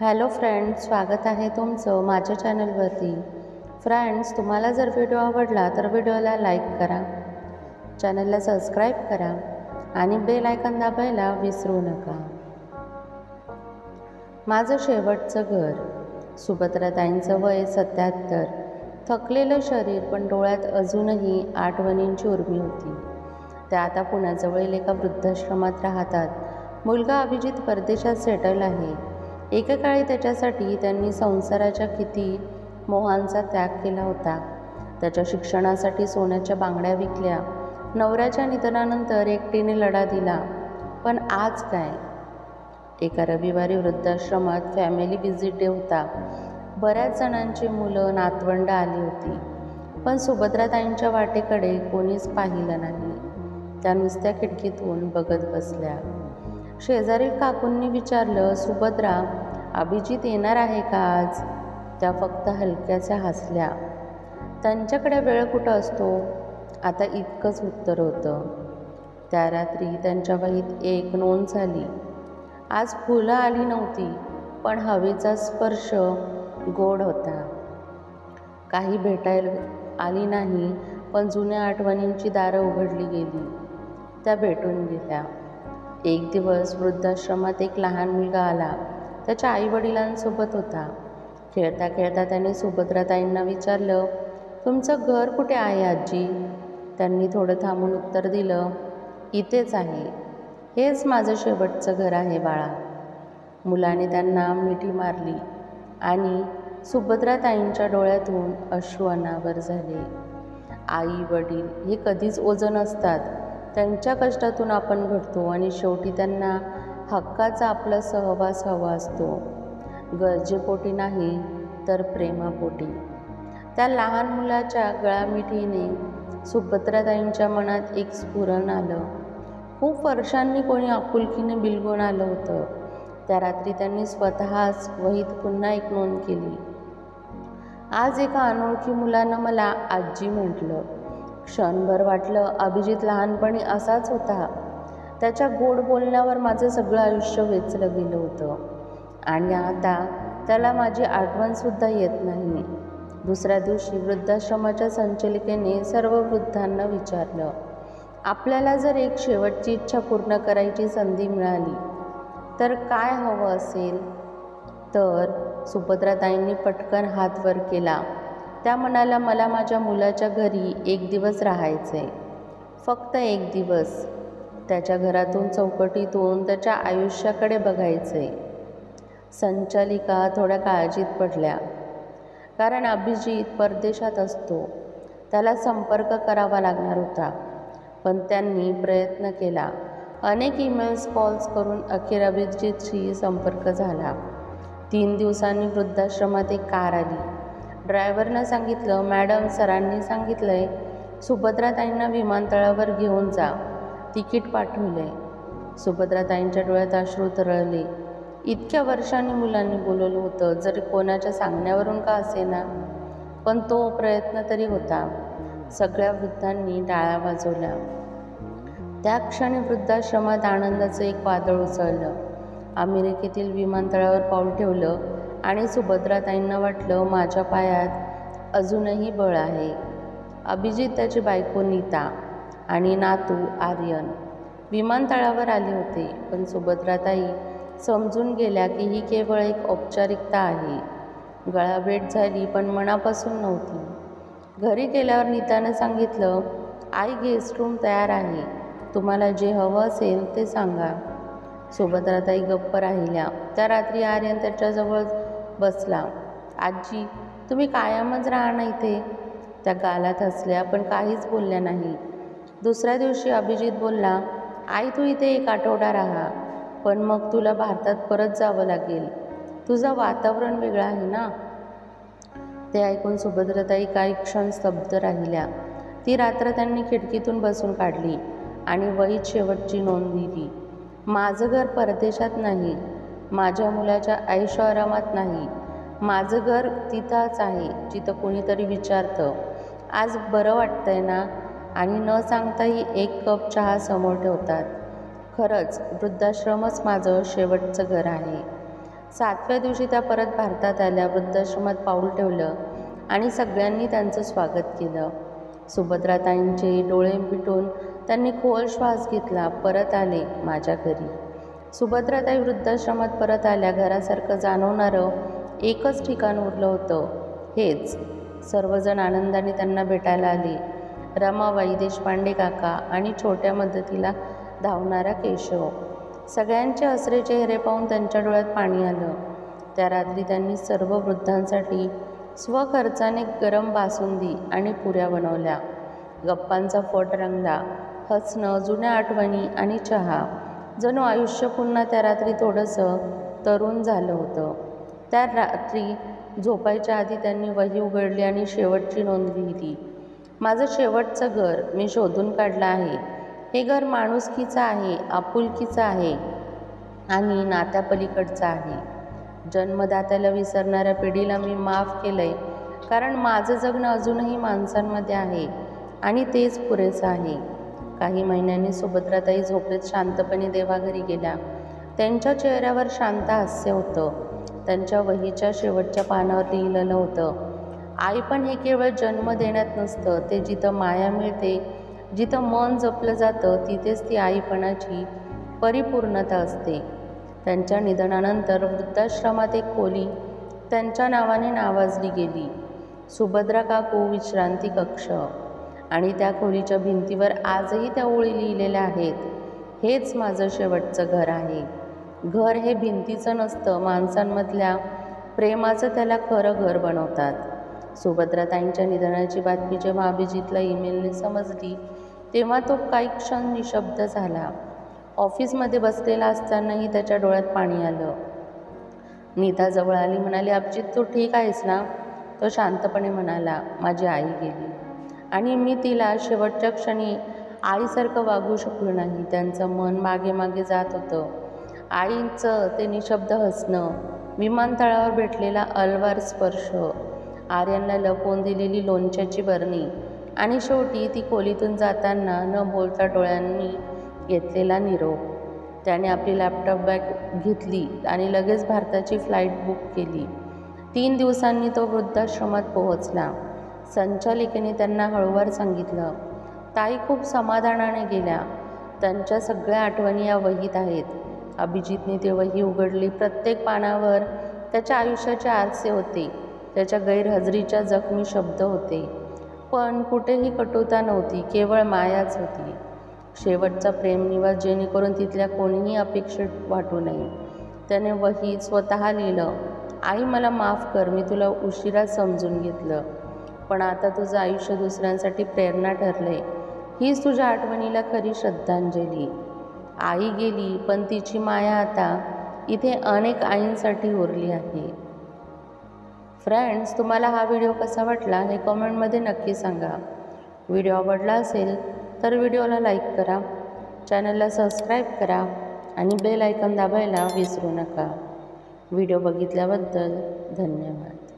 Hello friends, स्वागत आहे तुमचं माझ्या चॅनलवरती। फ्रेंड्स, तुम्हाला जर व्हिडिओ आवडला तर व्हिडिओला लाईक करा, चॅनलला सबस्क्राईब करा आणि बेल आयकॉन दाबायला विसरू नका। माझं शेवटचं घर। सुभद्राताईंचं वय 77, थकलेलं शरीर, पण डोळ्यात अजूनही आठवणींची उर्मी होती। त्या आता पुण्याजवळील एका वृद्धाश्रमात राहतात। मुलगा अभिजित परदेशात सेटल आहे। एकेकाळी त्याच्यासाठी त्यांनी संसाराच्या किती मोहांचा त्याग केला होता। त्याच्या शिक्षणासाठी सोन्याच्या बांगड्या विकल्या, नवऱ्याच्या निधनानंतर एकटीने लढा दिला। पण आज काय? एका रविवारी वृद्धाश्रमात फॅमिली व्हिजिट डे होता। बऱ्याच जणांची मुलं नातवंड आली होती, पण सुभद्राताईंच्या वाटेकडे कोणीच पाहिलं नाही। त्या नुसत्या खिडकीतून बघत बसल्या। शेजारील काकूंनी विचारलं, सुभद्रा, अभिजित येणार आहे का आज? त्या फक्त हलक्याच्या हसल्या। त्यांच्याकडे वेळ कुठं असतो? आता इतकंच उत्तर होतं। त्या रात्री त्यांच्या वहीत एक नोंद झाली। आज फुलं आली नव्हती, पण हवेचा स्पर्श गोड होता। काही भेटायला आली नाही, पण जुन्या आठवणींची दारं उघडली गेली। त्या भेटून गेल्या। एक दिवस वृद्धाश्रमात एक लहान मुलगा आला। त्याच्या आईवडिलांसोबत होता। खेळता खेळता त्याने सुभद्राताईंना विचारलं, तुमचं घर कुठे आहे आजी? त्यांनी थोडं थांबून उत्तर दिलं, इथेच आहे। हेच माझं शेवटचं घर आहे बाळा। मुलाने त्यांना मिठी मारली आणि सुभद्राताईंच्या डोळ्यातून अश्रू अनावर झाले। आई वडील हे कधीच ओझं नसतात। त्यांच्या कष्टातून आपण घडतो आणि शेवटी त्यांना हक्काचा आपला सहवास हवा असतो, गरजेपोटी नाही तर प्रेमापोटी। त्या लहान मुलाच्या गळामिठीने सुभद्राताईंच्या मनात एक स्फुरण आलं। खूप वर्षांनी कोणी आपुलकीने बिलगून आलं होतं। त्या रात्री त्यांनी स्वतःच वहीत पुन्हा एक नोंद केली। आज एका अनोळखी मुलानं मला आजी म्हटलं। क्षणभर वाटलं, अभिजित लहानपणी असाच होता। त्याच्या गोड बोलण्यावर माझं सगळं आयुष्य वेचलं गेलं होतं आणि आता त्याला माझी आठवणसुद्धा येत नाही। दुसऱ्या दिवशी वृद्धाश्रमाच्या संचालिकेने सर्व वृद्धांना विचारलं, आपल्याला जर एक शेवटची इच्छा पूर्ण करायची संधी मिळाली तर काय हवं असेल? तर सुभद्राताईंनी पटकन हात वर केला। त्या म्हणाल्या, मला माझ्या मुलाच्या घरी एक दिवस राहायचे, फक्त एक दिवस। त्याच्या घरातून, चौकटीतून त्याच्या आयुष्याकडे बघायचे। संचालिका थोड्या काळजीत पडल्या, कारण अभिजित परदेशात असतो, त्याला संपर्क करावा लागणार होता। पण त्यांनी प्रयत्न केला। अनेक ईमेल्स, कॉल्स करून अखेर अभिजितशी संपर्क झाला। 3 दिवसांनी वृद्धाश्रमात एक कार आली। ड्रायव्हरनं सांगितलं, मॅडम, सरांनी सांगितलंय सुभद्राताईंना विमानतळावर घेऊन जा, तिकीट पाठवलंय। सुभद्राताईंच्या डोळ्यात अश्रू तरळले। इतक्या वर्षांनी मुलांनी बोलवलं होतं, जरी कोणाच्या सांगण्यावरून का असेना, पण तो प्रयत्न तरी होता। सगळ्या वृद्धांनी टाळ्या वाजवल्या। त्या क्षणी वृद्धाश्रमात आनंदाचं एक वादळ उसळलं। अमेरिकेतील विमानतळावर पाऊल ठेवलं आणि सुभद्राताईंना वाटलं, माझ्या पायात अजूनही बळ आहे। अभिजित, त्याची बायको नीता आणि नातू आर्यन विमानतळावर आले होते, पण सुभद्राताई समजून गेल्या की ही केवळ एक औपचारिकता आहे। गळाभेट झाली, पण मनापासून नव्हती। घरी गेल्यावर नीताने सांगितलं, आई, गेस्ट रूम तयार आहे, तुम्हाला जे हवं असेल ते सांगा। सुभद्राताई गप्प राहिल्या। त्या रात्री आर्यन त्याच्याजवळ बसला। आजी, तुम्ही कायमच राहणार इथे? त्या गालात हसल्या, पण काहीच बोलल्या नाही। दुसऱ्या दिवशी अभिजित बोलला, आई, तू इथे 1 आठवडा राहा, पण मग तुला भारतात परत जावं लागेल। तुझं वातावरण वेगळं आहे ना? ते ऐकून सुभद्राताई काही क्षण स्तब्ध राहिल्या। ती रात्र त्यांनी खिडकीतून बसून काढली आणि वहीत शेवटची नोंद लिहिली। माझं घर परदेशात नाही, माझ्या मुलाच्या ऐशोआरामात नाही, माझं घर तिथंच आहे जिथं कोणीतरी विचारतं, आज बरं वाटतंय ना? आणि न सांगताही 1 कप चहा समोर ठेवतात। खरंच वृद्धाश्रमच माझं शेवटचं घर आहे। 7व्या दिवशी त्या परत भारतात आल्या, वृद्धाश्रमात पाऊल ठेवलं आणि सगळ्यांनी त्यांचं स्वागत केलं. सुभद्राताईंचे डोळे मिटून त्यांनी खोल श्वास घेतला. परत आले माझ्या घरी. सुभद्राताई वृद्धाश्रमात परत आल्या. घरासारखं जाणवणारं एकच ठिकाण उरलं होतं, हेच. सर्वजण आनंदाने त्यांना भेटायला आले. रमाबाई, देशपांडे काका आणि छोट्या मदतीला धावणारा केशव. सगळ्यांचे हसरे चेहरे पाहून त्यांच्या डोळ्यात पाणी आलं. त्या रात्री त्यांनी सर्व वृद्धांसाठी स्वखर्चाने गरम बासुंदी आणि पुऱ्या बनवल्या. गप्पांचा फट रंगला. हसणं, जुन्या आठवणी आणि चहा. जणू आयुष्य पुन्हा त्या रात्री थोडंसं तरुण झालं होतं. त्या रात्री झोपायच्या आधी त्यांनी वही उघडली आणि शेवटची नोंद लिहिली. माझं शेवटचं घर मी शोधून काढलं आहे. हे घर माणुसकीचं आहे, आपुलकीचं आहे आणि नात्यापलीकडचं आहे. जन्मदात्याला विसरणाऱ्या पिढीला मी माफ केलं आहे, कारण माझं जगणं अजूनही माणसांमध्ये आहे आणि तेच पुरेसं आहे. काही महिन्यांनी सुभद्राताई झोपेत शांतपणे देवाघरी गेल्या. त्यांच्या चेहऱ्यावर शांत हास्य होतं. त्यांच्या वहीच्या शेवटच्या पानावर लिहिलेलं होतं, आई पण हे केवळ जन्म देण्यात नसतं, ते जिथं माया मिळते, जिथं मन जपलं जातं, तिथेच ती आईपणाची परिपूर्णता असते. त्यांच्या निधनानंतर वृद्धाश्रमात एक खोली त्यांच्या नावाने नावाजली गेली, सुभद्रा काकू विश्रांती कक्ष. आणि त्या खोलीच्या भिंतीवर आजही त्या ओळी लिहिलेल्या आहेत, हेच माझं शेवटचं घर आहे. घर हे भिंतीचं नसतं, माणसांमधल्या प्रेमाचं त्याला खरं घर बनवतात. सुभद्राताईंच्या निधनाची बातमी जेव्हा अभिजितला ईमेलने समजली, तेव्हा तो काही क्षण निशब्द झाला. ऑफिसमध्ये बसलेला असतानाही त्याच्या डोळ्यात पाणी आलं. नीता जवळ आली, म्हणाली, अभिजित तू ठीक आहेस ना? तो शांतपणे म्हणाला, माझी आई गेली आणि मी तिला शेवटच्या क्षणी आईसारखं वागू शकलो नाही. त्यांचं मन मागे मागे जात होतं. आईचं ते निशब्द हसणं, विमानतळावर भेटलेला अलवार स्पर्श, आर्यनला लपवून दिलेली लोणच्याची बरणी आणि शेवटी ती खोलीतून जाताना न बोलता डोळ्यांनी घेतलेला निरोप. त्याने आपली लॅपटॉप बॅग घेतली आणि लगेच भारताची फ्लाईट बुक केली. 3 दिवसांनी तो वृद्धाश्रमात पोहोचला. संचालिकेने त्यांना हळूवार सांगितलं, ताई खूप समाधानाने गेल्या. त्यांच्या सगळ्या आठवणी या वहीत आहेत. अभिजितने ते वही उघडली. प्रत्येक पानावर त्याच्या आयुष्याचे आरसे होते, त्याच्या गैरहजेरीच्या जखमी शब्द होते. पण कुठेही कटुता नव्हती, केवळ मायाच होती. शेवटचा प्रेमनिवास, जेणेकरून तिथल्या कोणीही अपेक्षित वाटू नये. त्याने वहीत स्वतः लिहिलं, आई मला माफ कर, मी तुला उशिरा समजून घेतलं, पण आता तुझं आयुष्य दुसऱ्यांसाठी प्रेरणा ठरले. हीच तुझ्या आठवणीला खरी श्रद्धांजली. आई गेली, पण तिची माया आता इथे अनेक आईंसाठी उरली आहे. फ्रेंड्स, तुम्हाला हा व्हिडिओ कसा वाटला हे कमेंटमध्ये नक्की सांगा. व्हिडिओ आवडला असेल तर व्हिडिओला लाईक करा, चॅनलला सबस्क्राईब करा आणि बेल आयकॉन दाबायला विसरू नका. व्हिडिओ बघितल्याबद्दल धन्यवाद.